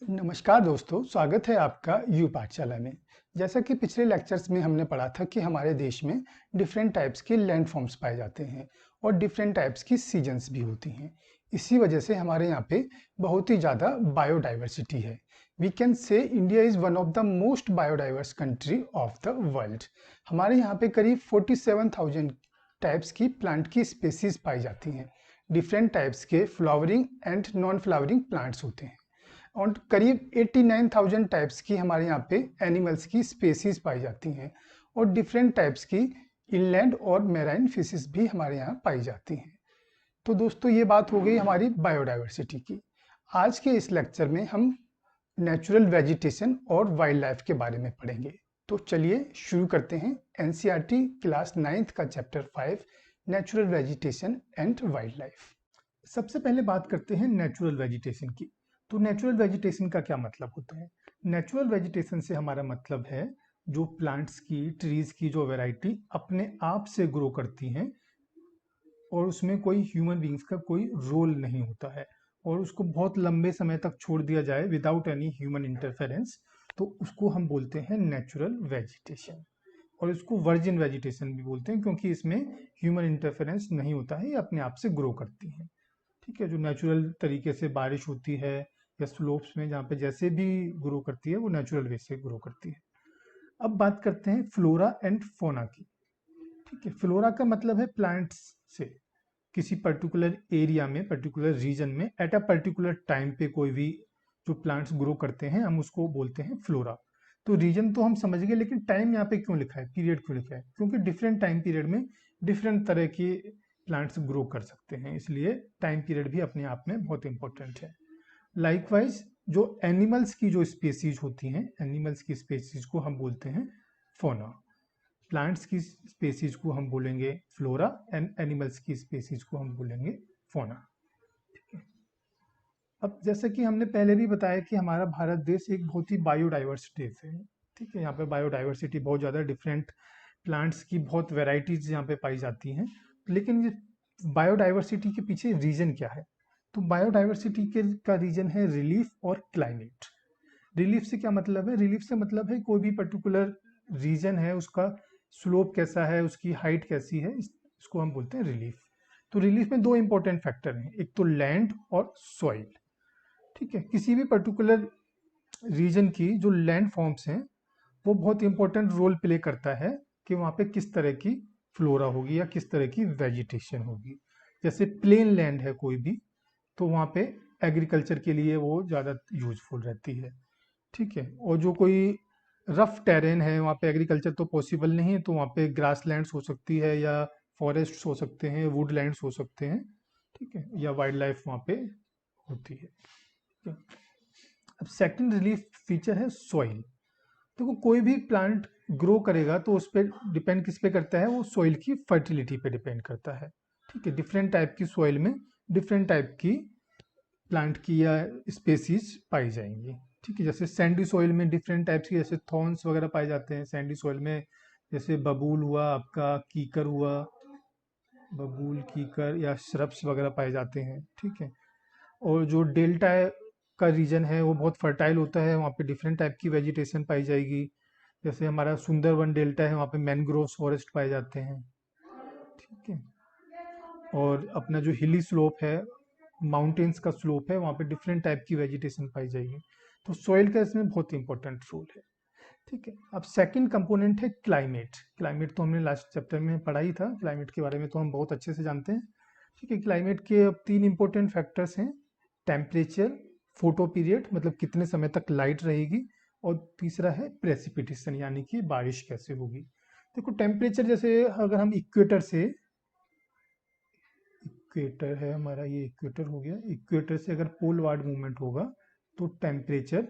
नमस्कार दोस्तों, स्वागत है आपका यू पाठशाला में। जैसा कि पिछले लेक्चर्स में हमने पढ़ा था कि हमारे देश में डिफरेंट टाइप्स के लैंड फॉर्म्स पाए जाते हैं और डिफरेंट टाइप्स की सीजन्स भी होती हैं। इसी वजह से हमारे यहाँ पे बहुत ही ज़्यादा बायोडाइवर्सिटी है। We can say India is one of the most biodiverse country of the world. हमारे यहाँ पे करीब 47,000 टाइप्स की प्लांट की स्पेसीज पाई जाती हैं। डिफरेंट टाइप्स के flowering and non flowering plants होते हैं और करीब 89,000 टाइप्स की हमारे यहाँ पे एनिमल्स की स्पेसीज पाई जाती हैं और डिफरेंट टाइप्स की इनलैंड और मैराइन फिशेस भी हमारे यहाँ पाई जाती हैं। तो दोस्तों, ये बात हो गई हमारी बायोडाइवर्सिटी की। आज के इस लेक्चर में हम नेचुरल वेजिटेशन और वाइल्ड लाइफ के बारे में पढ़ेंगे। तो चलिए शुरू करते हैं एनसीईआरटी क्लास 9th का chapter 5 natural vegetation and wild life. सबसे पहले बात करते हैं नेचुरल वेजिटेशन की। तो नेचुरल वेजिटेशन का क्या मतलब होता है? नेचुरल वेजिटेशन से हमारा मतलब है जो प्लांट्स की, ट्रीज की जो वैरायटी अपने आप से ग्रो करती हैं और उसमें कोई ह्यूमन बींग्स का कोई रोल नहीं होता है और उसको बहुत लंबे समय तक छोड़ दिया जाए विदाउट एनी ह्यूमन इंटरफेरेंस, तो उसको हम बोलते हैं नेचुरल वेजिटेशन। और इसको वर्जिन वेजिटेशन भी बोलते हैं क्योंकि इसमें ह्यूमन इंटरफेरेंस नहीं होता है, ये अपने आप से ग्रो करती हैं। ठीक है, जो नेचुरल तरीके से बारिश होती है या स्लोप्स में जहाँ पे जैसे भी ग्रो करती है वो नेचुरल वे से ग्रो करती है। अब बात करते हैं फ्लोरा एंड फोना की। ठीक है, फ्लोरा का मतलब है प्लांट्स से किसी पर्टिकुलर एरिया में, पर्टिकुलर रीजन में एट अ पर्टिकुलर टाइम पे कोई भी जो प्लांट्स ग्रो करते हैं हम उसको बोलते हैं फ्लोरा। तो रीजन तो हम समझ गए, लेकिन टाइम यहाँ पे क्यों लिखा है, पीरियड क्यों लिखा है? क्योंकि डिफरेंट टाइम पीरियड में डिफरेंट तरह के प्लांट्स ग्रो कर सकते हैं, इसलिए टाइम पीरियड भी अपने आप में बहुत इंपॉर्टेंट है। लाइकवाइज जो एनिमल्स की जो स्पेसीज होती हैं, एनिमल्स की स्पेसीज को हम बोलते हैं फोना। प्लांट्स की स्पेसीज को हम बोलेंगे फ्लोरा एंड एनिमल्स की स्पेसीज को हम बोलेंगे फोना। अब जैसे कि हमने पहले भी बताया कि हमारा भारत देश एक बहुत ही बायोडाइवर्स देश है। ठीक है, यहाँ पे बायोडाइवर्सिटी बहुत ज़्यादा, डिफरेंट प्लांट्स की बहुत वेराइटीज यहाँ पे पाई जाती हैं। लेकिन ये बायोडाइवर्सिटी के पीछे रीजन क्या है? तो बायोडाइवर्सिटी के का रीजन है रिलीफ और क्लाइमेट। रिलीफ से क्या मतलब है? रिलीफ से मतलब है कोई भी पर्टिकुलर रीजन है, उसका स्लोप कैसा है, उसकी हाइट कैसी है, इसको हम बोलते हैं रिलीफ। तो रिलीफ में दो इंपॉर्टेंट फैक्टर हैं, एक तो लैंड और सॉइल। ठीक है, किसी भी पर्टिकुलर रीजन की जो लैंड फॉर्म्स हैं वो बहुत इंपॉर्टेंट रोल प्ले करता है कि वहाँ पे किस तरह की फ्लोरा होगी या किस तरह की वेजिटेशन होगी। जैसे प्लेन लैंड है कोई भी, तो वहाँ पे एग्रीकल्चर के लिए वो ज़्यादा यूजफुल रहती है। ठीक है, और जो कोई रफ टेरेन है वहाँ पे एग्रीकल्चर तो पॉसिबल नहीं है, तो वहाँ पे ग्रास लैंड्स हो सकती है या फॉरेस्ट हो सकते हैं, वुड लैंड्स हो सकते हैं। ठीक है, या वाइल्ड लाइफ वहाँ पे होती है। अब सेकंड रिलीफ फीचर है सॉइल। देखो, कोई भी प्लांट ग्रो करेगा तो उस पर डिपेंड किस पे करता है, वो सॉइल की फर्टिलिटी पे डिपेंड करता है। ठीक है, डिफरेंट टाइप की सॉइल में डिफरेंट टाइप की प्लांट की या स्पेसीज पाई जाएंगी। ठीक है, जैसे सैंडी सॉइल में डिफरेंट टाइप्स की जैसे थॉर्न्स वगैरह पाए जाते हैं सैंडी सॉइल में, जैसे बबूल हुआ, आपका कीकर हुआ, बबूल कीकर या श्रब्स वगैरह पाए जाते हैं। ठीक है, और जो डेल्टा का रीजन है वो बहुत फर्टाइल होता है, वहाँ पे डिफरेंट टाइप की वेजिटेशन पाई जाएगी। जैसे हमारा सुंदरवन डेल्टा है, वहाँ पे मैनग्रोव फॉरेस्ट पाए जाते हैं। ठीक है, और अपना जो हिली स्लोप है, माउंटेन्स का स्लोप है, वहाँ पे डिफरेंट टाइप की वेजिटेशन पाई जाएगी। तो सॉइल का इसमें बहुत इंपॉर्टेंट रोल है। ठीक है, अब सेकंड कंपोनेंट है क्लाइमेट। क्लाइमेट तो हमने लास्ट चैप्टर में पढ़ा ही था, क्लाइमेट के बारे में तो हम बहुत अच्छे से जानते हैं। ठीक है, क्लाइमेट के अब तीन इंपॉर्टेंट फैक्टर्स हैं, टेम्परेचर, फोटो पीरियड मतलब कितने समय तक लाइट रहेगी, और तीसरा है प्रेसिपिटेशन यानी कि बारिश कैसे होगी। देखो, टेम्परेचर जैसे अगर हम इक्वेटर से, इक्वेटर है हमारा, ये इक्वेटर हो गया, इक्वेटर से अगर पोलवार्ड मूवमेंट होगा तो टेम्परेचर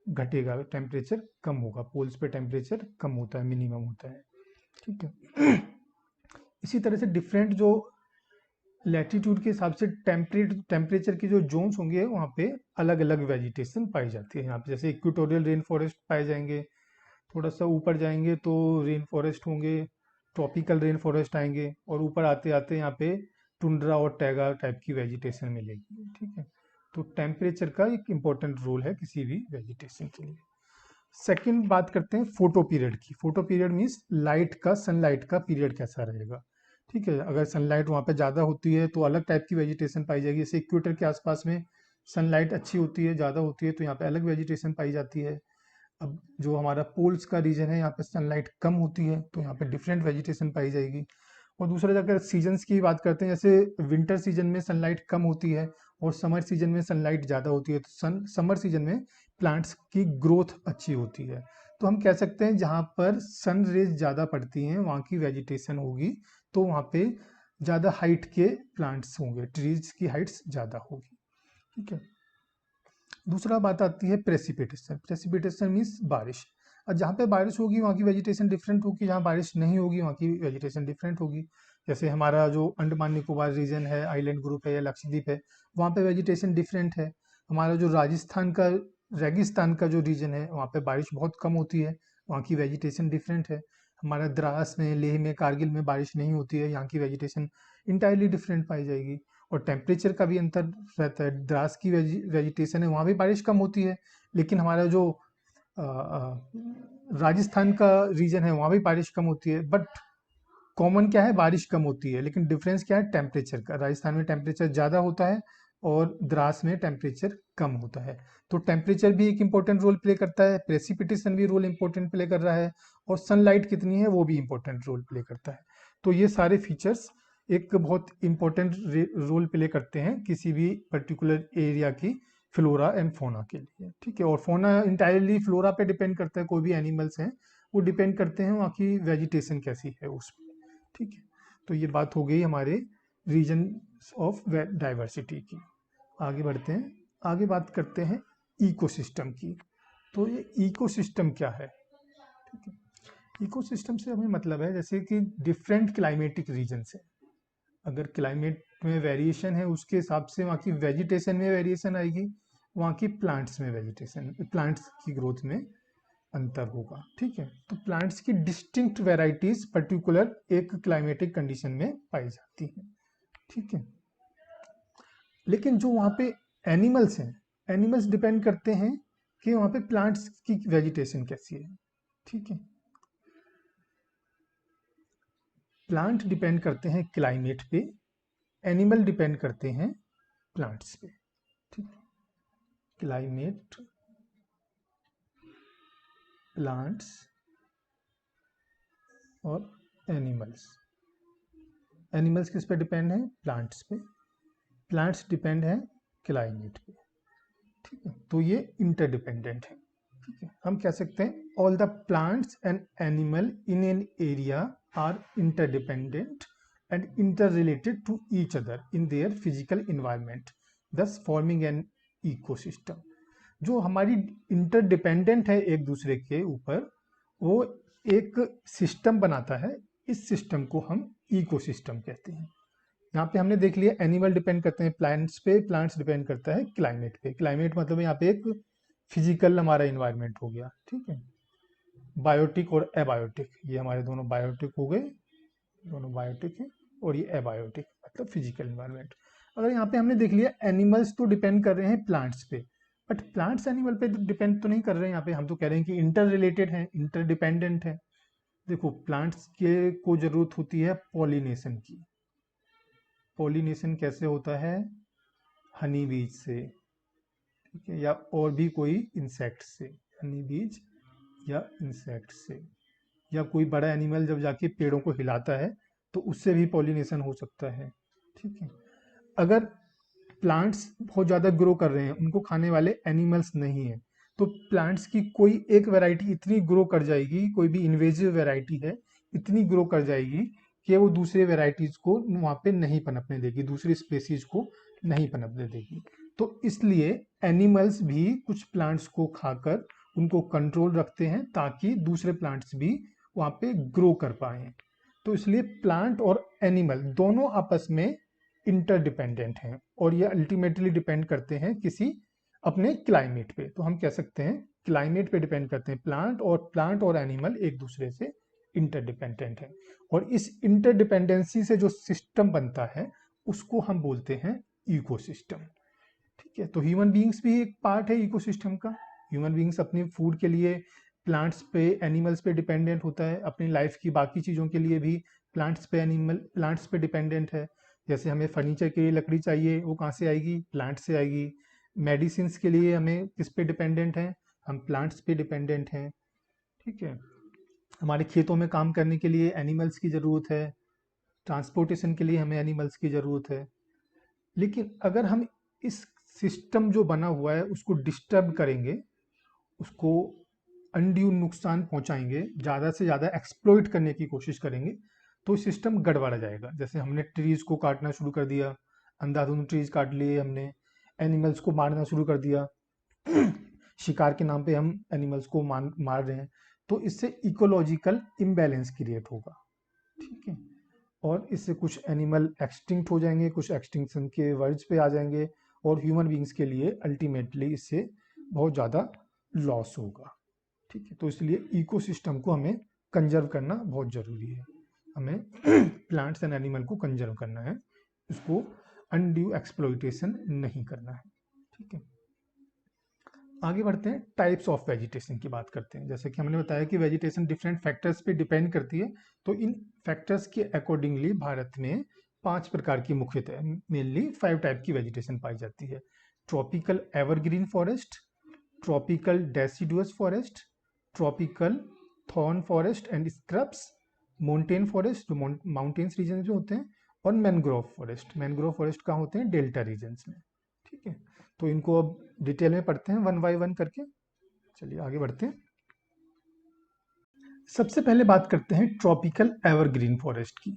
घटेगा, टेम्परेचर कम होगा, पोल्स पे टेम्परेचर कम होता है, मिनिमम होता है। ठीक है, इसी तरह से डिफरेंट जो लैटिट्यूड के हिसाब से टेम्परेचर के जो जोन्स होंगे वहाँ पे अलग अलग वेजिटेशन पाई जाती है। यहाँ पे जैसे इक्वेटोरियल रेन फॉरेस्ट पाए जाएंगे, थोड़ा सा ऊपर जाएंगे तो रेन फॉरेस्ट होंगे, ट्रॉपिकल रेन फॉरेस्ट आएंगे, और ऊपर आते आते यहाँ पे टुंड्रा और टैगा टाइप की वेजिटेशन मिलेगी। ठीक है, तो टेम्परेचर का एक इम्पोर्टेंट रोल है किसी भी वेजिटेशन के लिए। सेकंड बात करते हैं फोटो पीरियड की। फोटो पीरियड मीन्स लाइट का, सनलाइट का पीरियड कैसा रहेगा। ठीक है, अगर सनलाइट वहाँ पे ज़्यादा होती है तो अलग टाइप की वेजिटेशन पाई जाएगी। जैसे इक्वेटर के आसपास में सनलाइट अच्छी होती है, ज़्यादा होती है, तो यहाँ पे अलग वेजिटेशन पाई जाती है। अब जो हमारा पोल्स का रीजन है, यहाँ पे सनलाइट कम होती है, तो यहाँ पे डिफरेंट वेजिटेशन पाई जाएगी। और दूसरा अगर सीजन्स की बात करते हैं, जैसे विंटर सीजन में सनलाइट कम होती है और समर सीजन में सनलाइट ज़्यादा होती है, तो समर सीजन में प्लांट्स की ग्रोथ अच्छी होती है। तो हम कह सकते हैं जहाँ पर सन रेज ज़्यादा पड़ती हैं वहाँ की वेजिटेशन होगी, तो वहाँ पे ज़्यादा हाइट के प्लांट्स होंगे, ट्रीज की हाइट्स ज़्यादा होगी। ठीक है, दूसरा बात आती है प्रेसिपिटेशन। प्रेसिपिटेशन मीन्स बारिश। और जहाँ पे बारिश होगी वहाँ की वेजिटेशन डिफरेंट होगी, जहाँ बारिश नहीं होगी वहाँ की वेजिटेशन डिफरेंट होगी। जैसे हमारा जो अंडमान निकोबार रीजन है, आइलैंड ग्रुप है या लक्षद्वीप है, वहाँ पे वेजिटेशन डिफरेंट है। हमारा जो राजस्थान का रेगिस्तान का जो रीजन है, वहाँ पे बारिश बहुत कम होती है, वहाँ की वेजिटेशन डिफरेंट है। हमारा द्रास में, लेह में, कारगिल में बारिश नहीं होती है, यहाँ की वेजिटेशन इंटायरली डिफरेंट पाई जाएगी। और टेम्परेचर का भी अंतर रहता है। द्रास की वेजिटेशन है, वहाँ भी बारिश कम होती है, लेकिन हमारा जो राजस्थान का रीजन है वहाँ भी बारिश कम होती है। बट कॉमन क्या है, बारिश कम होती है, लेकिन डिफरेंस क्या है, टेम्परेचर का। राजस्थान में टेम्परेचर ज़्यादा होता है और द्रास में टेम्परेचर कम होता है। तो टेम्परेचर भी एक इंपॉर्टेंट रोल प्ले करता है, प्रेसिपिटेशन भी रोल इंपॉर्टेंट प्ले कर रहा है, और सनलाइट कितनी है वो भी इंपॉर्टेंट रोल प्ले करता है। तो ये सारे फीचर्स एक बहुत इंपॉर्टेंट रोल प्ले करते हैं किसी भी पर्टिकुलर एरिया की फ्लोरा एंड फोना के लिए। ठीक है, और फोना इंटायरली फ्लोरा पे डिपेंड करता है, कोई भी एनिमल्स हैं वो डिपेंड करते हैं वहाँ की वेजिटेशन कैसी है उस पर। ठीक है, तो ये बात हो गई हमारे रीजन ऑफ डाइवर्सिटी की। आगे बढ़ते हैं, आगे बात करते हैं इकोसिस्टम की। तो ये इकोसिस्टम क्या है। ठीक है, इकोसिस्टम से हमें मतलब है जैसे कि डिफरेंट क्लाइमेटिक रीजन है, अगर क्लाइमेट में वेरिएशन है उसके हिसाब से वहाँ की वेजिटेशन में वेरिएशन आएगी, वहाँ की प्लांट्स में वेजिटेशन, प्लांट्स की ग्रोथ में अंतर होगा। ठीक है, तो प्लांट्स की डिस्टिंक्ट वेराइटीज पर्टिकुलर एक क्लाइमेटिक कंडीशन में पाई जाती हैं। ठीक है, लेकिन जो वहाँ पे एनिमल्स हैं, एनिमल्स डिपेंड करते हैं कि वहाँ पे प्लांट्स की वेजिटेशन कैसी है। ठीक है, प्लांट डिपेंड करते हैं क्लाइमेट पे, एनिमल डिपेंड करते हैं प्लांट्स पे। ठीक, क्लाइमेट, प्लांट्स और एनिमल्स। एनिमल्स किस पे डिपेंड है, प्लांट्स पे, प्लांट्स डिपेंड है क्लाइमेट पे। ठीक है, तो ये इंटरडिपेंडेंट है। ठीक है, हम कह सकते हैं all the plants and animal in an area are interdependent and interrelated to each other in their physical environment, thus forming an ecosystem. जो हमारी इंटरडिपेंडेंट है एक दूसरे के ऊपर, वो एक सिस्टम बनाता है, इस सिस्टम को हम इकोसिस्टम कहते हैं। यहाँ पे हमने देख लिया एनिमल डिपेंड करते हैं प्लांट्स पे, प्लांट्स डिपेंड करता है क्लाइमेट पे। क्लाइमेट मतलब यहाँ पे एक फिजिकल हमारा इन्वायरमेंट हो गया। ठीक है, बायोटिक और एबायोटिक, ये हमारे दोनों बायोटिक हो गए, दोनों बायोटिक है, और ये एबायोटिक मतलब फिजिकल इन्वायरमेंट। अगर यहाँ पे हमने देख लिया एनिमल्स तो डिपेंड कर रहे हैं प्लांट्स पे, बट प्लांट्स एनिमल पे डिपेंड तो नहीं कर रहे हैं। यहाँ पे हम तो कह रहे हैं कि इंटर रिलेटेड है, इंटरडिपेंडेंट है। देखो, प्लांट्स के को जरूरत होती है पॉलिनेशन की। पॉलिनेशन कैसे होता है, हनी बीज से, ठीक है, या और भी कोई इंसेक्ट से, हनी बीज या इंसेक्ट से, या कोई बड़ा एनिमल जब जाके पेड़ों को हिलाता है तो उससे भी पॉलिनेशन हो सकता है। ठीक है, अगर प्लांट्स बहुत ज़्यादा ग्रो कर रहे हैं, उनको खाने वाले एनिमल्स नहीं है, तो प्लांट्स की कोई एक वैरायटी इतनी ग्रो कर जाएगी, कोई भी इन्वेजिव वैरायटी है इतनी ग्रो कर जाएगी कि वो दूसरे वैरायटीज को वहाँ पे नहीं पनपने देगी, दूसरी स्पेसीज को नहीं पनपने देगी। तो इसलिए एनिमल्स भी कुछ प्लांट्स को खाकर उनको कंट्रोल रखते हैं ताकि दूसरे प्लांट्स भी वहाँ पे ग्रो कर पाए। तो इसलिए प्लांट और एनिमल दोनों आपस में इंटरडिपेंडेंट हैं, और ये अल्टीमेटली डिपेंड करते हैं किसी अपने क्लाइमेट पे। तो हम कह सकते हैं क्लाइमेट पे डिपेंड करते हैं प्लांट और एनिमल एक दूसरे से इंटरडिपेंडेंट है। और इस इंटरडिपेंडेंसी से जो सिस्टम बनता है उसको हम बोलते हैं इकोसिस्टम। ठीक है, तो ह्यूमन बीइंग्स भी एक पार्ट है इकोसिस्टम का। ह्यूमन बीइंग्स अपने फूड के लिए प्लांट्स पे, एनिमल्स पे डिपेंडेंट होता है, अपनी लाइफ की बाकी चीज़ों के लिए भी प्लांट्स पे डिपेंडेंट है। जैसे हमें फर्नीचर के लिए लकड़ी चाहिए, वो कहाँ से आएगी? प्लांट से आएगी। मेडिसिन के लिए हमें किस पे डिपेंडेंट हैं? हम प्लांट्स पे डिपेंडेंट हैं। ठीक है, हमारे खेतों में काम करने के लिए एनिमल्स की ज़रूरत है, ट्रांसपोर्टेशन के लिए हमें एनिमल्स की ज़रूरत है। लेकिन अगर हम इस सिस्टम जो बना हुआ है उसको डिस्टर्ब करेंगे, उसको अनड्यू नुकसान पहुंचाएंगे, ज़्यादा से ज़्यादा एक्सप्लॉइट करने की कोशिश करेंगे, तो सिस्टम गड़बड़ा जाएगा। जैसे हमने ट्रीज़ को काटना शुरू कर दिया, अंधाधुंध ट्रीज़ काट लिए हमने, एनिमल्स को मारना शुरू कर दिया शिकार के नाम पे हम एनिमल्स को मार रहे हैं, तो इससे इकोलॉजिकल इम्बैलेंस क्रिएट होगा। ठीक है, और इससे कुछ एनिमल एक्सटिंक्ट हो जाएंगे, कुछ एक्सटिंक्शन के वर्ड्स पे आ जाएंगे, और ह्यूमन बींग्स के लिए अल्टीमेटली इससे बहुत ज़्यादा लॉस होगा। ठीक है, तो इसलिए इकोसिस्टम को हमें कंजर्व करना बहुत ज़रूरी है। हमें प्लांट्स एंड एनिमल को कंजर्व करना है, इसको अनड्यू एक्सप्लॉइटेशन नहीं करना है। ठीक है, आगे बढ़ते हैं, टाइप्स ऑफ वेजिटेशन की बात करते हैं। जैसे कि हमने बताया कि वेजिटेशन डिफरेंट फैक्टर्स पे डिपेंड करती है, तो इन फैक्टर्स के अकॉर्डिंगली भारत में 5 प्रकार की मुख्यतः मेनली 5 टाइप की वेजिटेशन पाई जाती है। Tropical evergreen forest, tropical deciduous forest, tropical thorn forest and scrubs, mountain forest जो माउंटेन्स रीजन जो होते हैं, और मैनग्रोव फॉरेस्ट। मैनग्रोव फॉरेस्ट कहाँ होते हैं? डेल्टा रीजन्स में। ठीक है, तो इनको अब डिटेल में पढ़ते हैं वन बाय वन करके। चलिए आगे बढ़ते हैं। सबसे पहले बात करते हैं ट्रॉपिकल एवरग्रीन फॉरेस्ट की।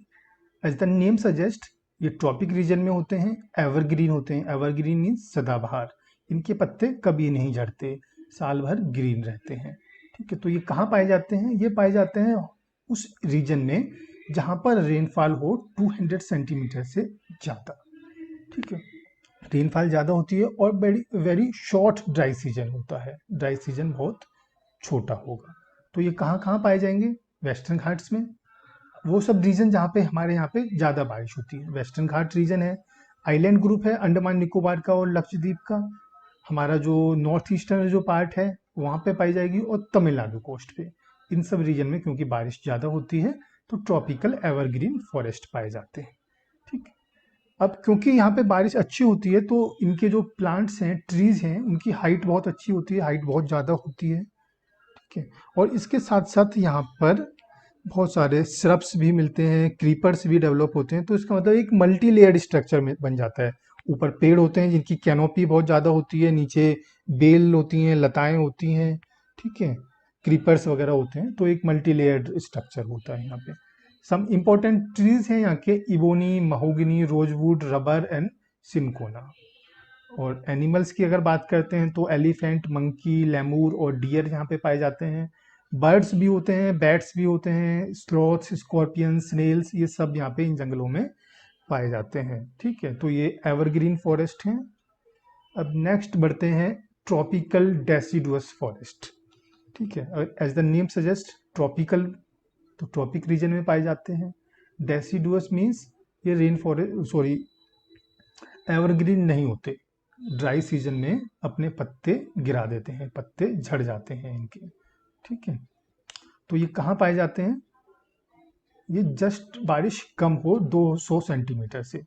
एज द नेम सजेस्ट, ये ट्रॉपिक रीजन में होते हैं, एवरग्रीन होते हैं। एवरग्रीन मीन्स सदाबहार, इनके पत्ते कभी नहीं झड़ते, साल भर ग्रीन रहते हैं। ठीक है, तो ये कहाँ पाए जाते हैं? ये पाए जाते हैं उस रीजन में जहाँ पर रेनफॉल हो 200 सेंटीमीटर से ज़्यादा। ठीक है, रेनफॉल ज़्यादा होती है और वेरी शॉर्ट ड्राई सीजन होता है, ड्राई सीजन बहुत छोटा होगा। तो ये कहाँ कहाँ पाए जाएंगे? वेस्टर्न घाट्स में, वो सब रीजन जहाँ पे हमारे यहाँ पे ज़्यादा बारिश होती है। वेस्टर्न घाट रीजन है, आइलैंड ग्रुप है अंडमान निकोबार का और लक्षद्वीप का, हमारा जो नॉर्थ ईस्टर्न जो पार्ट है वहाँ पे पाई जाएगी, और तमिलनाडु कोस्ट पे। इन सब रीजन में क्योंकि बारिश ज़्यादा होती है तो ट्रॉपिकल एवरग्रीन फॉरेस्ट पाए जाते हैं। ठीक, अब क्योंकि यहाँ पे बारिश अच्छी होती है तो इनके जो प्लांट्स हैं, ट्रीज हैं, उनकी हाइट बहुत अच्छी होती है, हाइट बहुत ज़्यादा होती है। ठीक है, और इसके साथ साथ यहाँ पर बहुत सारे श्रब्स भी मिलते हैं, क्रीपर्स भी डेवलप होते हैं। तो इसका मतलब एक मल्टी लेयर्ड स्ट्रक्चर में बन जाता है। ऊपर पेड़ होते हैं जिनकी कैनोपी बहुत ज़्यादा होती है, नीचे बेल होती हैं, लताएं होती हैं। ठीक है, क्रीपर्स वगैरह होते हैं, तो एक मल्टी लेयर्ड स्ट्रक्चर होता है यहाँ पे। सम इम्पोर्टेंट ट्रीज हैं यहाँ के, ebony, mahogany, rosewood, rubber and cinchona. और एनिमल्स की अगर बात करते हैं तो एलिफेंट, मंकी, लेमूर और डियर यहाँ पे पाए जाते हैं। बर्ड्स भी होते हैं, बैट्स भी होते हैं, स्लॉथ्स, स्कॉर्पियन, स्नेल्स, ये सब यहाँ पे इन जंगलों में पाए जाते हैं। ठीक है, तो ये एवरग्रीन फॉरेस्ट हैं। अब नेक्स्ट बढ़ते हैं ट्रॉपिकल डेसिडुअस फॉरेस्ट। ठीक है, as the name suggest, tropical तो ट्रॉपिक रीजन में पाए जाते हैं। डेसिडुअस मीन्स ये रेन फॉरेस्ट, सॉरी, एवरग्रीन नहीं होते, ड्राई सीजन में अपने पत्ते गिरा देते हैं, पत्ते झड़ जाते हैं इनके। ठीक है, तो ये कहाँ पाए जाते हैं? ये जस्ट बारिश कम हो 200 सेंटीमीटर से,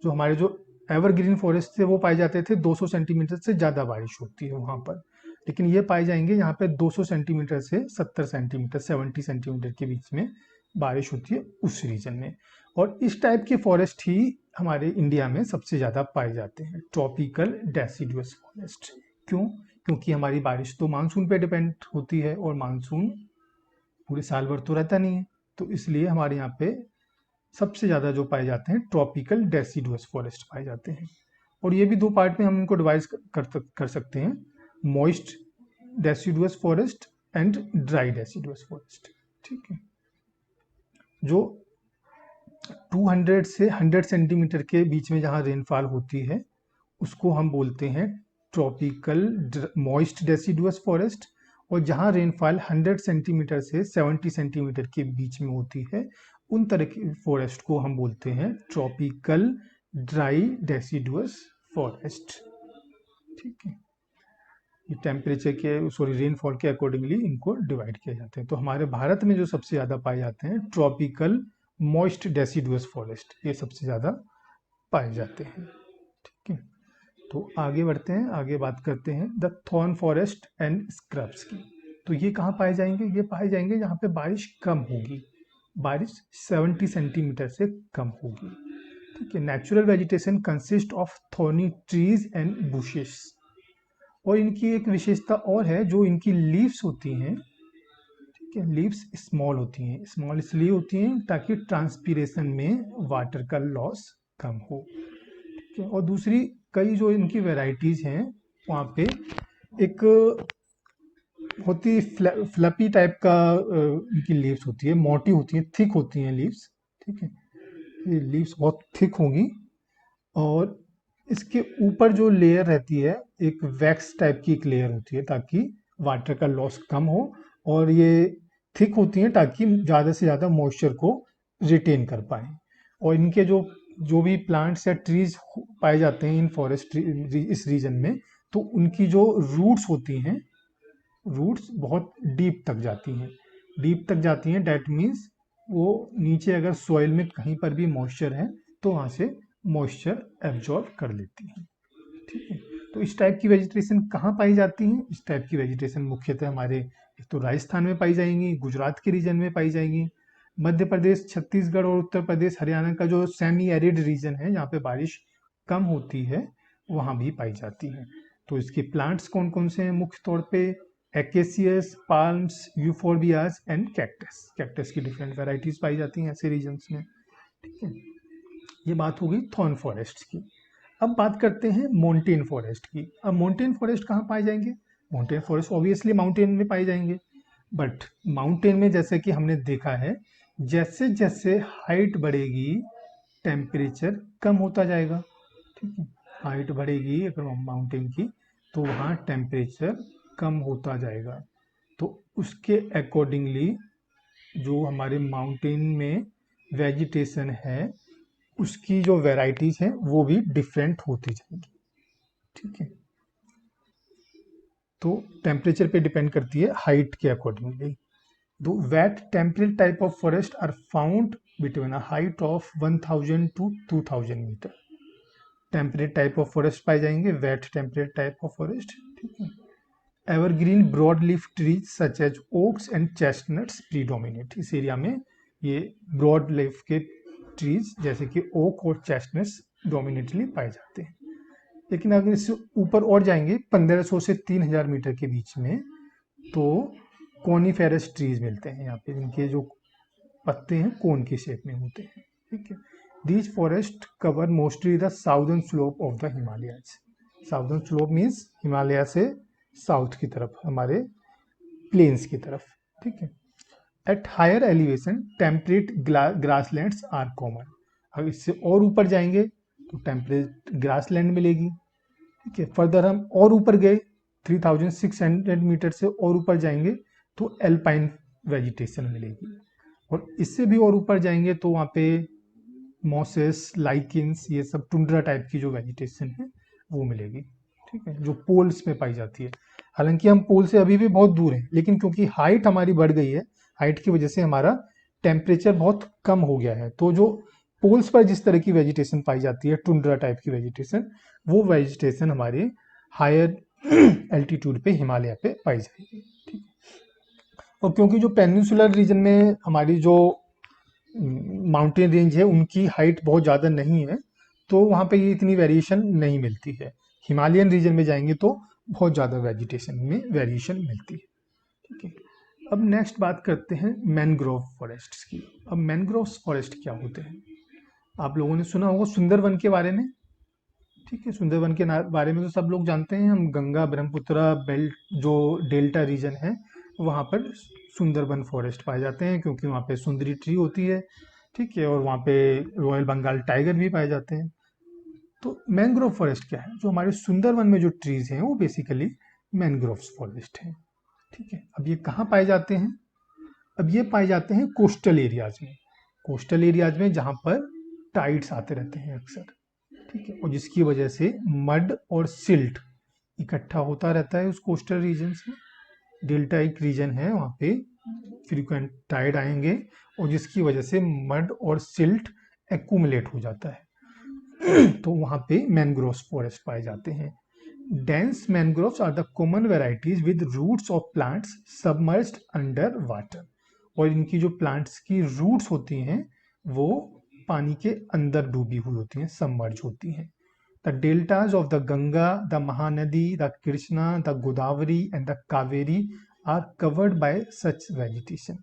जो हमारे जो एवरग्रीन फॉरेस्ट थे वो पाए जाते थे 200 सेंटीमीटर से ज़्यादा बारिश होती है वहाँ पर, लेकिन ये पाए जाएंगे यहाँ पे 200 सेंटीमीटर से 70 सेंटीमीटर, 70 सेंटीमीटर के बीच में बारिश होती है उस रीजन में। और इस टाइप के फॉरेस्ट ही हमारे इंडिया में सबसे ज़्यादा पाए जाते हैं, ट्रॉपिकल डेसिडुअस फॉरेस्ट। क्यों? क्योंकि हमारी बारिश तो मानसून पे डिपेंड होती है, और मानसून पूरे साल भर तो रहता नहीं है, तो इसलिए हमारे यहाँ पे सबसे ज़्यादा जो पाए जाते हैं ट्रॉपिकल डेसिडुअस फॉरेस्ट पाए जाते हैं। और ये भी दो पार्ट में हम इनको डिवाइड कर सकते हैं, moist deciduous forest and dry deciduous forest. ठीक है, जो 200 से 100 सेंटीमीटर के बीच में जहाँ रेनफॉल होती है उसको हम बोलते हैं ट्रॉपिकल मॉइस्ट डेसिडुअस फॉरेस्ट, और जहाँ रेनफॉल 100 सेंटीमीटर से 70 सेंटीमीटर के बीच में होती है उन तरह की फॉरेस्ट को हम बोलते हैं ट्रॉपिकल ड्राई डेसिडुअस फॉरेस्ट। ठीक है, ये टेम्परेचर के सॉरी रेनफॉल के अकॉर्डिंगली इनको डिवाइड किया जाते हैं। तो हमारे भारत में जो सबसे ज़्यादा पाए जाते हैं ट्रॉपिकल मॉइस्ट डेसिडुअस फॉरेस्ट, ये सबसे ज़्यादा पाए जाते हैं। ठीक है, तो आगे बढ़ते हैं, आगे बात करते हैं the thorn forest and scrubs की। तो ये कहाँ पाए जाएंगे? ये पाए जाएंगे जहाँ पे बारिश कम होगी, बारिश 70 सेंटीमीटर से कम होगी। ठीक है, natural vegetation consist of thorny trees and bushes. और इनकी एक विशेषता और है, जो इनकी लीव्स होती हैं, ठीक है, लीव्स स्मॉल होती हैं। स्मॉल इसलिए होती हैं ताकि ट्रांसपीरेशन में वाटर का लॉस कम हो। ठीक है, और दूसरी कई जो इनकी वेराइटीज हैं, वहाँ पे एक होती फ्लपी टाइप का इनकी लीव्स होती है, मोटी होती है, थिक होती हैं लीव्स। ठीक है, ये लीव्स बहुत थिक होंगी, और इसके ऊपर जो लेयर रहती है एक वैक्स टाइप की एक लेयर होती है, ताकि वाटर का लॉस कम हो, और ये थिक होती हैं ताकि ज़्यादा से ज़्यादा मॉइस्चर को रिटेन कर पाए। और इनके जो जो भी प्लांट्स या ट्रीज पाए जाते हैं इन फॉरेस्ट इस रीजन में, तो उनकी जो रूट्स होती हैं, रूट्स बहुत डीप तक जाती हैं, डीप तक जाती हैं। डैट मीन्स वो नीचे अगर सॉइल में कहीं पर भी मॉइस्चर है तो वहाँ से मॉइस्चर एब्जॉर्ब कर लेती हैं। ठीक है, तो इस टाइप की वेजिटेशन कहाँ पाई जाती है? इस टाइप की वेजिटेशन मुख्यतः हमारे एक तो राजस्थान में पाई जाएंगी, गुजरात के रीजन में पाई जाएंगी, मध्य प्रदेश, छत्तीसगढ़ और उत्तर प्रदेश, हरियाणा का जो सेमी एरिड रीजन है जहाँ पे बारिश कम होती है, वहाँ भी पाई जाती है। तो इसके प्लांट्स कौन कौन से हैं? मुख्य तौर पे एकेसियस, पाल्म्स, यूफोर्बियाज एंड कैक्टस। कैक्टस की डिफरेंट वेराइटीज पाई जाती हैं ऐसे रीजन्स में। ठीक है, ये बात हो गई थॉर्न फॉरेस्ट की। अब बात करते हैं माउंटेन फॉरेस्ट की। अब माउंटेन फॉरेस्ट कहाँ पाए जाएंगे? माउंटेन फॉरेस्ट ऑब्वियसली माउंटेन में पाए जाएंगे, बट माउंटेन में जैसे कि हमने देखा है, जैसे जैसे हाइट बढ़ेगी टेम्परेचर कम होता जाएगा। ठीक है, हाइट बढ़ेगी अगर माउंटेन की तो वहाँ टेम्परेचर कम होता जाएगा। तो उसके अकॉर्डिंगली जो हमारे माउंटेन में वेजिटेशन है, उसकी जो वेराइटीज हैं वो भी डिफरेंट होती जाएंगी। ठीक है, तो टेम्परेचर पे डिपेंड करती है हाइट के अकॉर्डिंगली। दो wet temperate type of forest are found between a height of 1000 to 2000 metre. Temperate type of forest पाए जाएंगे, wet temperate type of forest. ठीक है, evergreen broad leaf trees such as oaks and chestnuts predominate. इस area में ये broad leaf के trees जैसे कि ओक और चेस्टनट्स डोमिनेटली पाए जाते हैं। लेकिन अगर इससे ऊपर और जाएंगे 1500 से 3000 मीटर के बीच में, तो कोनीफेरस ट्रीज मिलते हैं यहाँ पे, जिनके जो पत्ते हैं कोन के शेप में होते हैं। ठीक है, these forest cover mostly the southern slope of the Himalayas. Southern slope means Himalaya से साउथ की तरफ, हमारे प्लेन्स की तरफ। ठीक है, at higher elevation temperate grasslands are common. अगर इससे और ऊपर जाएंगे तो टेम्परेट ग्रासलैंड मिलेगी। ठीक है, फर्दर हम और ऊपर गए 3600 मीटर से और ऊपर जाएंगे तो एल्पाइन वेजिटेशन मिलेगी, और इससे भी और ऊपर जाएंगे तो वहाँ पे मॉसेस, लाइकिन्स, ये सब टुंड्रा टाइप की जो वेजिटेशन है वो मिलेगी। ठीक है, जो पोल्स में पाई जाती है। हालांकि हम पोल से अभी भी बहुत दूर हैं, लेकिन क्योंकि हाइट हमारी बढ़ गई है, हाइट की वजह से हमारा टेम्परेचर बहुत कम हो गया है, तो जो पोल्स पर जिस तरह की वेजिटेशन पाई जाती है, टुंड्रा टाइप की वेजिटेशन, वो वेजिटेशन हमारे हायर एल्टीट्यूड पे, हिमालय पे पाई जाएगी। ठीक, और क्योंकि जो पेनिनसुलर रीजन में हमारी जो माउंटेन रेंज है उनकी हाइट बहुत ज़्यादा नहीं है, तो वहाँ पे ये इतनी वेरिएशन नहीं मिलती है। हिमालयन रीजन में जाएंगे तो बहुत ज़्यादा वेजिटेशन में वेरिएशन मिलती है। ठीक है, अब नेक्स्ट बात करते हैं मैनग्रोव फॉरेस्ट की। अब मैनग्रोव फॉरेस्ट क्या होते हैं? आप लोगों ने सुना होगा सुंदरवन के बारे में। ठीक है, सुंदरवन के बारे में तो सब लोग जानते हैं। हम गंगा ब्रह्मपुत्र बेल्ट जो डेल्टा रीजन है वहाँ पर सुंदरबन फॉरेस्ट पाए जाते हैं, क्योंकि वहाँ पे सुंदरी ट्री होती है। ठीक है, और वहाँ पे रॉयल बंगाल टाइगर भी पाए जाते हैं। तो मैनग्रोव फॉरेस्ट क्या है? जो हमारे सुंदरवन में जो ट्रीज हैं वो बेसिकली मैनग्रोव फॉरेस्ट है। ठीक है, अब ये कहाँ पाए जाते हैं? अब ये पाए जाते हैं कोस्टल एरियाज में। कोस्टल एरियाज में जहाँ पर टाइड्स आते रहते हैं अक्सर। ठीक है, और जिसकी वजह से मड और सिल्ट इकट्ठा होता रहता है उस कोस्टल रीजन में। डेल्टा एक रीजन है, वहाँ पे फ्रीक्वेंट टाइड आएंगे और जिसकी वजह से मड और सिल्ट एक्यूमुलेट हो जाता है तो वहाँ पे मैनग्रोव फॉरेस्ट पाए जाते हैं। Dense mangroves are the common varieties with roots of plants submerged under water. और इनकी जो प्लांट्स की रूट्स होती हैं वो पानी के अंदर डूबी हुई होती हैं, सबमर्ज होती हैं। The deltas of the Ganga, the Mahanadi, the Krishna, the Godavari and the Kaveri are covered by such vegetation.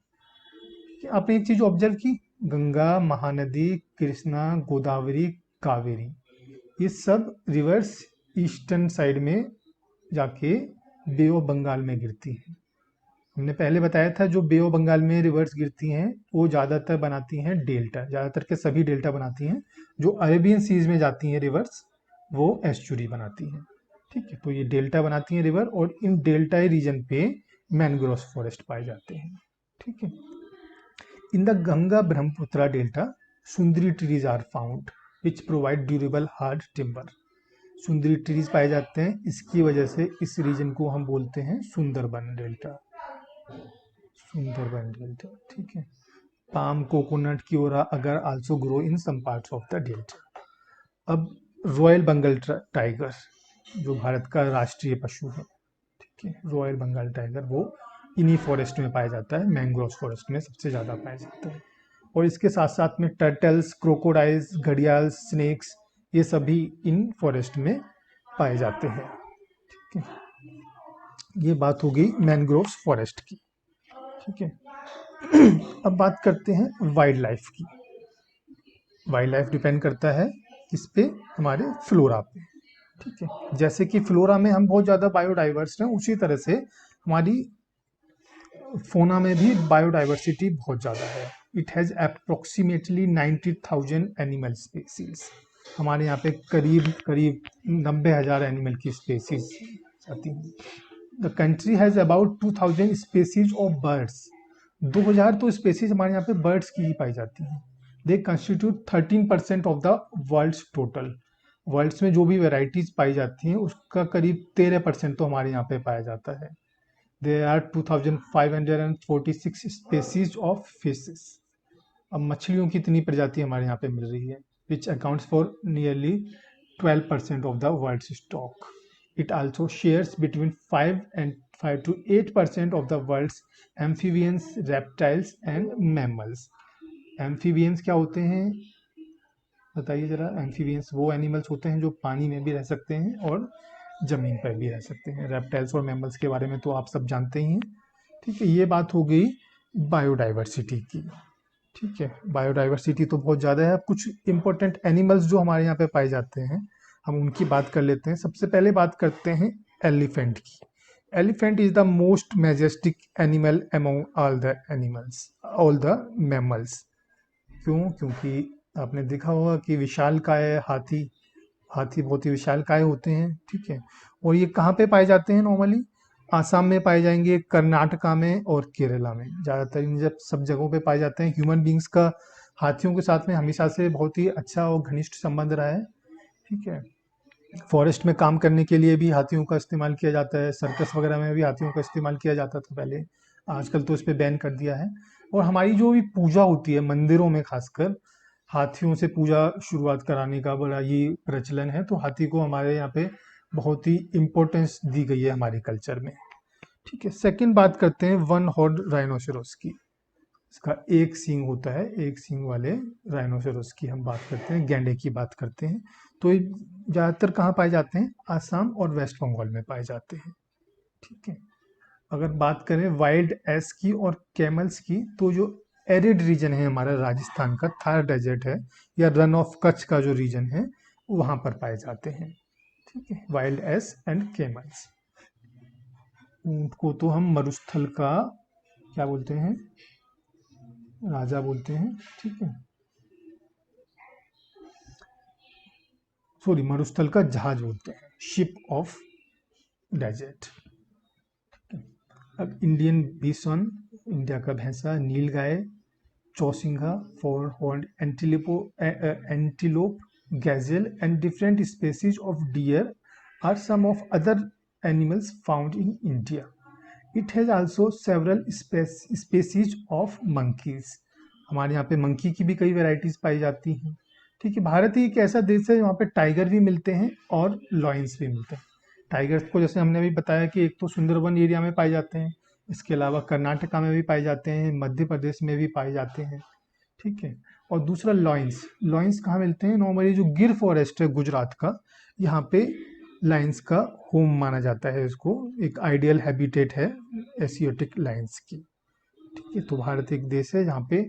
आपने एक चीज ऑब्जर्व की, गंगा, महानदी, कृष्णा, गोदावरी, कावेरी, ये सब रिवर्स ईस्टर्न साइड में जाके बे ऑफ बंगाल में गिरती हैं। हमने पहले बताया था जो बे ऑफ बंगाल में रिवर्स गिरती हैं वो ज़्यादातर बनाती हैं डेल्टा, ज़्यादातर के सभी डेल्टा बनाती हैं। जो अरेबियन सीज में जाती हैं रिवर्स वो एस्चुरी बनाती हैं। ठीक है, तो ये डेल्टा बनाती हैं रिवर और इन डेल्टाई रीजन पे मैनग्रोव फॉरेस्ट पाए जाते हैं। ठीक है, in the Ganga Brahmaputra delta sundari trees are found which provide durable hard timber. Sundari trees पाए जाते हैं, इसकी वजह से इस रीजन को हम बोलते हैं सुंदरबन डेल्टा। सुंदरबन डेल्टा, ठीक है। Palm, coconut, keora agar also grow in some parts of the delta. अब रॉयल बंगाल टाइगर जो भारत का राष्ट्रीय पशु है, ठीक है, रॉयल बंगाल टाइगर वो इन्हीं फॉरेस्ट में पाया जाता है, मैंग्रोव फॉरेस्ट में सबसे ज़्यादा पाया जाता है। और इसके साथ साथ में टर्टल्स, क्रोकोडाइल्स, घड़ियाल, स्नेक्स, ये सभी इन फॉरेस्ट में पाए जाते हैं। ठीक है, ये बात हो गई मैंग्रोव फॉरेस्ट की। ठीक है, अब बात करते हैं वाइल्ड लाइफ की। वाइल्ड लाइफ डिपेंड करता है किस पे, हमारे फ्लोरा पे। ठीक है, जैसे कि फ्लोरा में हम बहुत ज़्यादा बायोडाइवर्स हैं, उसी तरह से हमारी फोना में भी बायोडाइवर्सिटी बहुत ज़्यादा है। It has approximately 90,000 animal species. हमारे यहाँ पे करीब 90,000 एनिमल की स्पेसीज आती हैं। The country has about 2,000 species of birds. 2,000 तो स्पेसीज हमारे यहाँ पे बर्ड्स की ही पाई जाती हैं। They constitute 13% of the world's total. World's में जो भी वेराइटीज पाई जाती हैं उसका करीब 13% तो हमारे यहाँ पे पाया जाता है। There are 2,546 species of fishes. अब मछलियों की इतनी प्रजाति हमारे यहाँ पे मिल रही है, which accounts for nearly 12% of the world stock. It also shares between 5 to 8% of the world's amphibians, reptiles and mammals. Amphibians क्या होते हैं बताइए जरा। एम्फीबियंस वो एनिमल्स होते हैं जो पानी में भी रह सकते हैं और जमीन पर भी रह सकते हैं। रेप्टाइल्स और मैमल्स के बारे में तो आप सब जानते ही हैं। ठीक है, ये बात हो गई बायोडाइवर्सिटी की। ठीक है, बायोडाइवर्सिटी तो बहुत ज़्यादा है। अब कुछ इंपॉर्टेंट एनिमल्स जो हमारे यहाँ पे पाए जाते हैं हम उनकी बात कर लेते हैं। सबसे पहले बात करते हैं एलिफेंट की। Elephant is the most majestic animal among all the animals, all the mammals. क्यों? क्योंकि आपने देखा होगा कि विशालकाय हाथी बहुत ही विशालकाय होते हैं। ठीक है, और ये कहाँ पे पाए जाते हैं नॉर्मली? आसाम में पाए जाएंगे, कर्नाटका में और केरला में। ज़्यादातर इन जब सब जगहों पे पाए जाते हैं। ह्यूमन बींग्स का हाथियों के साथ में हमेशा से बहुत ही अच्छा और घनिष्ठ संबंध रहा है। ठीक है, फॉरेस्ट में काम करने के लिए भी हाथियों का इस्तेमाल किया जाता है। सर्कस वगैरह में भी हाथियों का इस्तेमाल किया जाता था पहले, आजकल तो इस पर बैन कर दिया है। और हमारी जो भी पूजा होती है मंदिरों में, खासकर हाथियों से पूजा शुरुआत कराने का बड़ा ये प्रचलन है। तो हाथी को हमारे यहाँ पे बहुत ही इम्पोर्टेंस दी गई है हमारे कल्चर में। ठीक है, सेकंड बात करते हैं वन हॉर्न राइनोसेरोस की। इसका एक सींग होता है, एक सींग वाले राइनोसेरोस की हम बात करते हैं, गैंडे की बात करते हैं। तो ये ज़्यादातर कहाँ पाए जाते हैं? आसाम और वेस्ट बंगाल में पाए जाते हैं। ठीक है, अगर बात करें वाइल्ड एस की और कैमल्स की, तो जो एरिड रीजन है हमारा राजस्थान का, थार डेजर्ट है, या रन ऑफ कच्छ का जो रीजन है वहाँ पर पाए जाते हैं। ठीक है, वाइल्ड एस एंड कैमल्स। ऊँट को तो हम मरुस्थल का क्या बोलते हैं? राजा बोलते हैं। ठीक है, सॉरी, मरुस्थल का जहाज बोलते हैं, शिप ऑफ डेजर्ट। अब इंडियन बिसॉन, इंडिया का भैंसा, nilgai, chousingha, four horn antelope, gazelle and different species of deer are some of other animals found in India. It has also several species of monkeys. हमारे यहाँ पे मंकी की भी कई varieties पाई जाती हैं। ठीक है, भारत ही एक ऐसा देश है वहाँ पे टाइगर भी मिलते हैं और लॉयंस भी मिलते हैं। टाइगर्स को जैसे हमने अभी बताया कि एक तो सुंदरबन एरिया में पाए जाते हैं, इसके अलावा कर्नाटका में भी पाए जाते हैं, मध्य प्रदेश में भी पाए जाते हैं। ठीक है, और दूसरा लॉयंस। लॉयंस कहाँ मिलते हैं? नॉर्मली जो गिर फॉरेस्ट है गुजरात का, यहाँ पे लायंस का होम माना जाता है। इसको एक आइडियल हैबिटेट है एशियोटिक लायंस की। ठीक है, तो भारत एक देश है जहाँ पे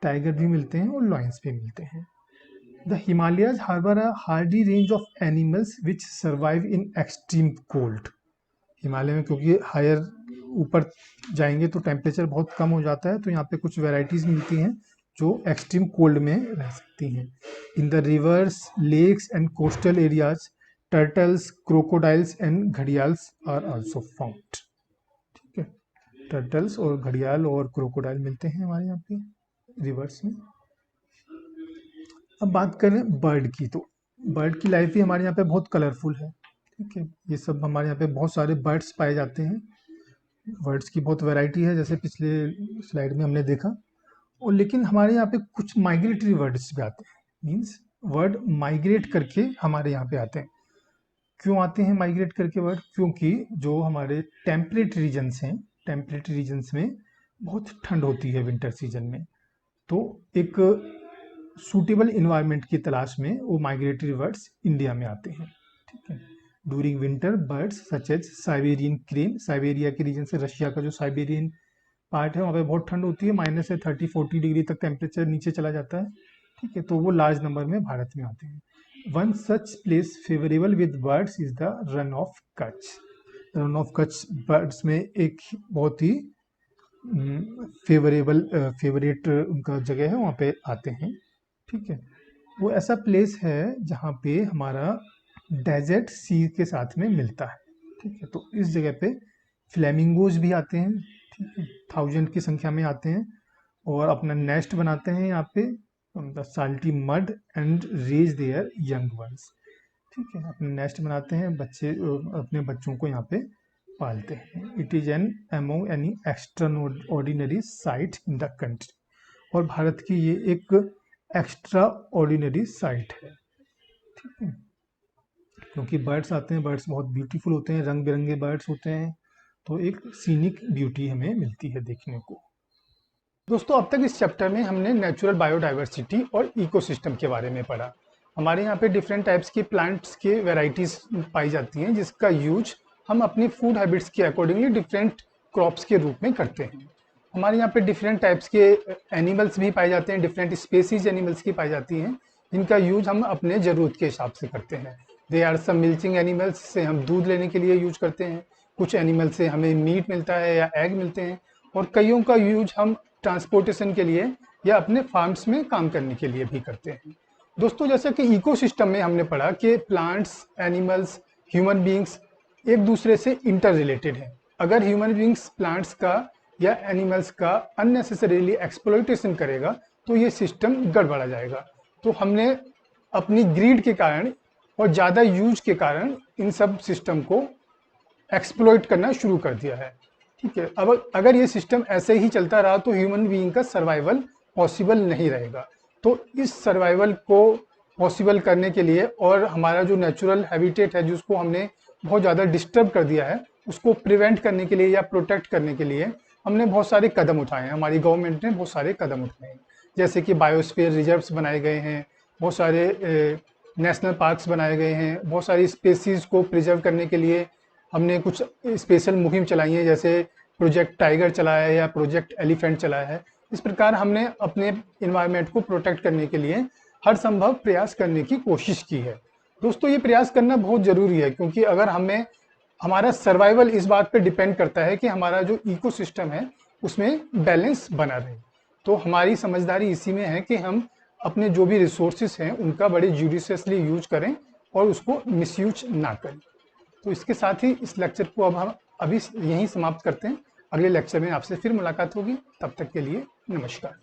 टाइगर भी मिलते हैं और लॉयंस भी मिलते हैं। The Himalayas harbour a hardy range of animals which survive in extreme cold. Himalaya में क्योंकि हायर ऊपर जाएंगे तो टेम्परेचर बहुत कम हो जाता है, तो यहाँ पे कुछ वेराइटीज मिलती हैं जो एक्सट्रीम कोल्ड में रह सकती हैं। In the rivers, lakes and coastal areas, turtles, crocodiles and gharials are also found. ठीक है, टर्टल्स और घड़ियाल और क्रोकोडाइल मिलते हैं हमारे यहाँ पे रिवर्स में। अब बात करें बर्ड की, तो बर्ड की लाइफ भी हमारे यहाँ पे बहुत कलरफुल है। ठीक है, ये सब हमारे यहाँ पे बहुत सारे बर्ड्स पाए जाते हैं। बर्ड्स की बहुत वैरायटी है, जैसे पिछले स्लाइड में हमने देखा। और लेकिन हमारे यहाँ पे कुछ माइग्रेटरी वर्ड्स भी आते हैं, मीन्स वर्ड माइग्रेट करके हमारे यहाँ पे आते हैं। क्यों आते हैं माइग्रेट करके वर्ड? क्योंकि जो हमारे टेम्परेट रीजन्स हैं, टेम्परेट रीजन्स में बहुत ठंड होती है विंटर सीजन में, तो एक सूटेबल इन्वायरमेंट की तलाश में वो माइग्रेटरी बर्ड्स इंडिया में आते हैं। ठीक है, during winter birds such as Siberian crane, Siberia के रीजन से रशिया का जो साइबेरियन पार्ट है वहाँ पे बहुत ठंड होती है, माइनस से 30-40 डिग्री तक टेम्परेचर नीचे चला जाता है। ठीक है, तो वो लार्ज नंबर में भारत में आते हैं। One such place favourable with birds is the run of Kutch. Run of Kutch birds में एक बहुत ही फेवरेट उनका जगह है, वहाँ पे आते हैं। ठीक है, वो ऐसा प्लेस है जहाँ पे हमारा डेजर्ट सी के साथ में मिलता है। ठीक है, तो इस जगह पे फ्लेमिंगोज भी आते हैं। ठीक है, 1000 की संख्या में आते हैं और अपना नेस्ट बनाते हैं यहाँ पे the salty mud and raise their young ones. ठीक है, अपना नेस्ट बनाते हैं, बच्चे अपने बच्चों को यहाँ पे पालते हैं। It is an among any extra ordinary site in the country. और भारत की ये एक एक्स्ट्रा ऑर्डिनरी साइट है। ठीक है, क्योंकि बर्ड्स आते हैं, बर्ड्स बहुत ब्यूटीफुल होते हैं, रंग बिरंगे बर्ड्स होते हैं, तो एक सीनिक ब्यूटी हमें मिलती है देखने को। दोस्तों, अब तक इस चैप्टर में हमने नेचुरल बायोडाइवर्सिटी और इकोसिस्टम के बारे में पढ़ा। हमारे यहाँ पे डिफरेंट टाइप्स के प्लांट्स के वेराइटीज पाई जाती हैं, जिसका यूज हम अपनी फूड हैबिट्स के अकॉर्डिंगली डिफरेंट क्रॉप्स के रूप में करते हैं। हमारे यहाँ पे डिफरेंट टाइप्स के एनिमल्स भी पाए जाते हैं, डिफरेंट स्पेसीज एनिमल्स की पाई जाती हैं, जिनका यूज हम अपने ज़रूरत के हिसाब से करते हैं। They are some milching animals, से हम दूध लेने के लिए यूज करते हैं, कुछ एनिमल से हमें मीट मिलता है या एग मिलते हैं, और कईयों का यूज हम ट्रांसपोर्टेशन के लिए या अपने फार्म्स में काम करने के लिए भी करते हैं। दोस्तों, जैसा कि इकोसिस्टम में हमने पढ़ा कि प्लांट्स, एनिमल्स, ह्यूमन बींग्स एक दूसरे से इंटर रिलेटेड हैं। अगर ह्यूमन बींग्स प्लांट्स का या एनिमल्स का अननेसेसरीली एक्सप्लॉइटेशन करेगा तो ये सिस्टम गड़बड़ा जाएगा। तो हमने अपनी ग्रीड के कारण और ज़्यादा यूज के कारण इन सब सिस्टम को एक्सप्लॉइट करना शुरू कर दिया है। ठीक है, अब अगर ये सिस्टम ऐसे ही चलता रहा तो ह्यूमन बीइंग का सर्वाइवल पॉसिबल नहीं रहेगा। तो इस सर्वाइवल को पॉसिबल करने के लिए और हमारा जो नेचुरल हैबिटेट है जिसको हमने बहुत ज़्यादा डिस्टर्ब कर दिया है, उसको प्रिवेंट करने के लिए या प्रोटेक्ट करने के लिए हमने बहुत सारे कदम उठाए हैं। हमारी गवर्नमेंट ने बहुत सारे कदम उठाए हैं, जैसे कि बायोस्फीयर रिजर्व्स बनाए गए हैं, बहुत सारे नेशनल पार्क्स बनाए गए हैं, बहुत सारी स्पेसीज़ को प्रिजर्व करने के लिए हमने कुछ स्पेशल मुहिम चलाई है, जैसे प्रोजेक्ट टाइगर चलाया है या प्रोजेक्ट एलिफेंट चलाया है। इस प्रकार हमने अपने इन्वायरमेंट को प्रोटेक्ट करने के लिए हर संभव प्रयास करने की कोशिश की है। दोस्तों, ये प्रयास करना बहुत ज़रूरी है, क्योंकि अगर हमारा सर्वाइवल इस बात पर डिपेंड करता है कि हमारा जो इकोसिस्टम है उसमें बैलेंस बना रहे। तो हमारी समझदारी इसी में है कि हम अपने जो भी रिसोर्सेज हैं उनका बड़े जुडिशियसली यूज करें और उसको मिसयूज ना करें। तो इसके साथ ही इस लेक्चर को अब हम अभी यहीं समाप्त करते हैं। अगले लेक्चर में आपसे फिर मुलाकात होगी, तब तक के लिए नमस्कार।